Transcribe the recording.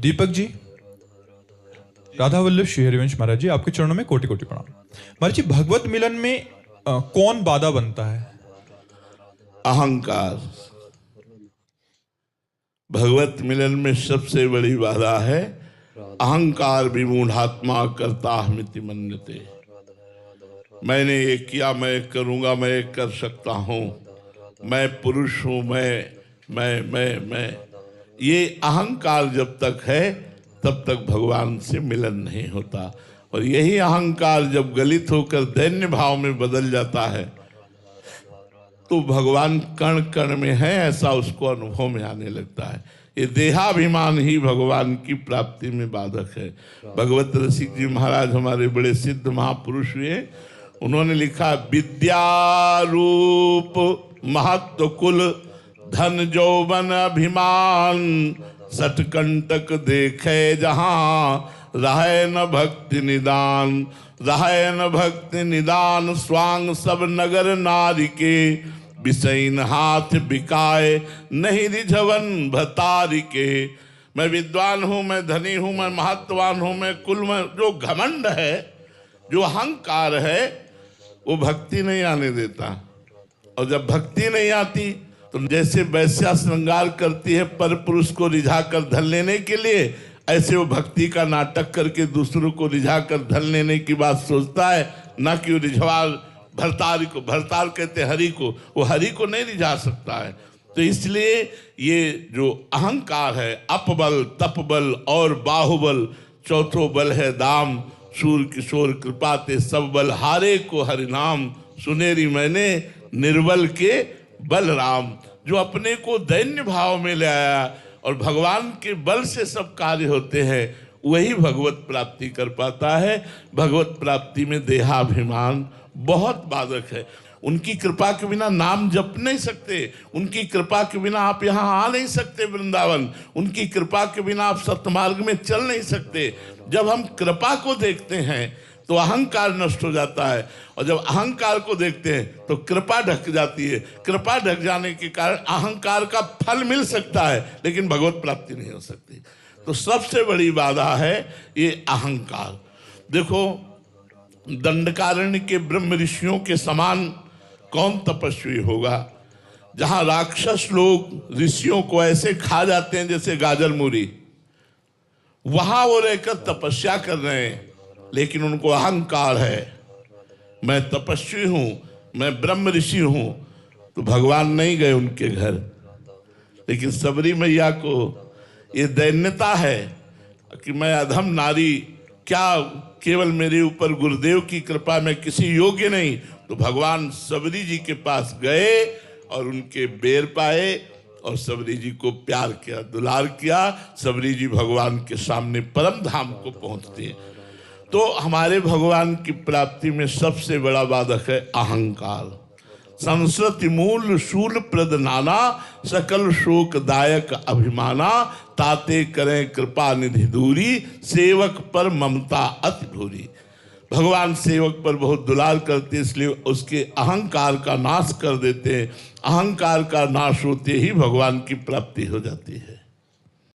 दीपक जी, राधा वल्लभ श्री हरिवंश महाराज जी, आपके चरणों में कोटि कोटि प्रणाम। महाराज जी, भगवत मिलन में कौन बाधा बनता है? अहंकार। भगवत मिलन में सबसे बड़ी बाधा है अहंकार। विमूढ़ात्मा कर्ताहमिति मन्यते। मैंने ये किया, मैं करूंगा, मैं कर सकता हूं, मैं पुरुष हूं, मैं ये अहंकार जब तक है तब तक भगवान से मिलन नहीं होता। और यही अहंकार जब गलित होकर दैन्य भाव में बदल जाता है तो भगवान कण कण में है ऐसा उसको अनुभव में आने लगता है। ये देहाभिमान ही भगवान की प्राप्ति में बाधक है। भगवत रसिक जी महाराज हमारे बड़े सिद्ध महापुरुष हुए, उन्होंने लिखा, विद्या रूप महत्व कुल धन जौवन अभिमान सटकंटक देखे जहां रहे न भक्ति निदान। रहे न भक्ति निदान स्वांग सब नगर नारी के विषयन हाथ बिकाए नहीं रिझवन भतारी के। मैं विद्वान हूँ, मैं धनी हूँ, मैं महत्ववान हूँ, मैं कुल में जो घमंड है, जो अहंकार है, वो भक्ति नहीं आने देता। और जब भक्ति नहीं आती तो जैसे वैश्या श्रृंगार करती है पर पुरुष को रिझा कर धन लेने के लिए, ऐसे वो भक्ति का नाटक करके दूसरों को रिझा कर धन लेने की बात सोचता है, ना कि वो रिझवा भरतारी को। भरतार कहते हरि को, वो हरि को नहीं रिझा सकता है। तो इसलिए ये जो अहंकार है, अपबल तपबल और बाहुबल, चौथो बल है दाम। सूर किशोर कृपा ते सब बल हारे को हरिनाम। सुनेरी मैंने निर्बल के बलराम। जो अपने को दैन्य भाव में ले आया और भगवान के बल से सब कार्य होते हैं, वही भगवत प्राप्ति कर पाता है। भगवत प्राप्ति में देहाभिमान बहुत बाधक है। उनकी कृपा के बिना नाम जप नहीं सकते, उनकी कृपा के बिना आप यहाँ आ नहीं सकते वृंदावन, उनकी कृपा के बिना आप सतमार्ग में चल नहीं सकते। जब हम कृपा को देखते हैं तो अहंकार नष्ट हो जाता है, और जब अहंकार को देखते हैं तो कृपा ढक जाती है। कृपा ढक जाने के कारण अहंकार का फल मिल सकता है, लेकिन भगवत प्राप्ति नहीं हो सकती। तो सबसे बड़ी बाधा है ये अहंकार। देखो, दंडकारण्य के ब्रह्म ऋषियों के समान कौन तपस्वी होगा? जहां राक्षस लोग ऋषियों को ऐसे खा जाते हैं जैसे गाजर मूरी, वहां वो रहकर तपस्या कर रहे हैं, लेकिन उनको अहंकार है, मैं तपस्वी हूं, मैं ब्रह्म ऋषि हूं। तो भगवान नहीं गए उनके घर। लेकिन सबरी मैया को ये दैन्यता है कि मैं अधम नारी, क्या केवल मेरे ऊपर गुरुदेव की कृपा में किसी योग्य नहीं। तो भगवान सबरी जी के पास गए और उनके बेर पाए और सबरी जी को प्यार किया, दुलार किया। सबरी जी भगवान के सामने परम धाम को पहुंचते हैं। तो हमारे भगवान की प्राप्ति में सबसे बड़ा बाधक है अहंकार। संस्कृति मूल शूल प्रद नाना सकल शोक दायक अभिमाना। ताते करें कृपा निधि दूरी सेवक पर ममता अति भूरी। भगवान सेवक पर बहुत दुलार करते, इसलिए उसके अहंकार का नाश कर देते हैं। अहंकार का नाश होते ही भगवान की प्राप्ति हो जाती है।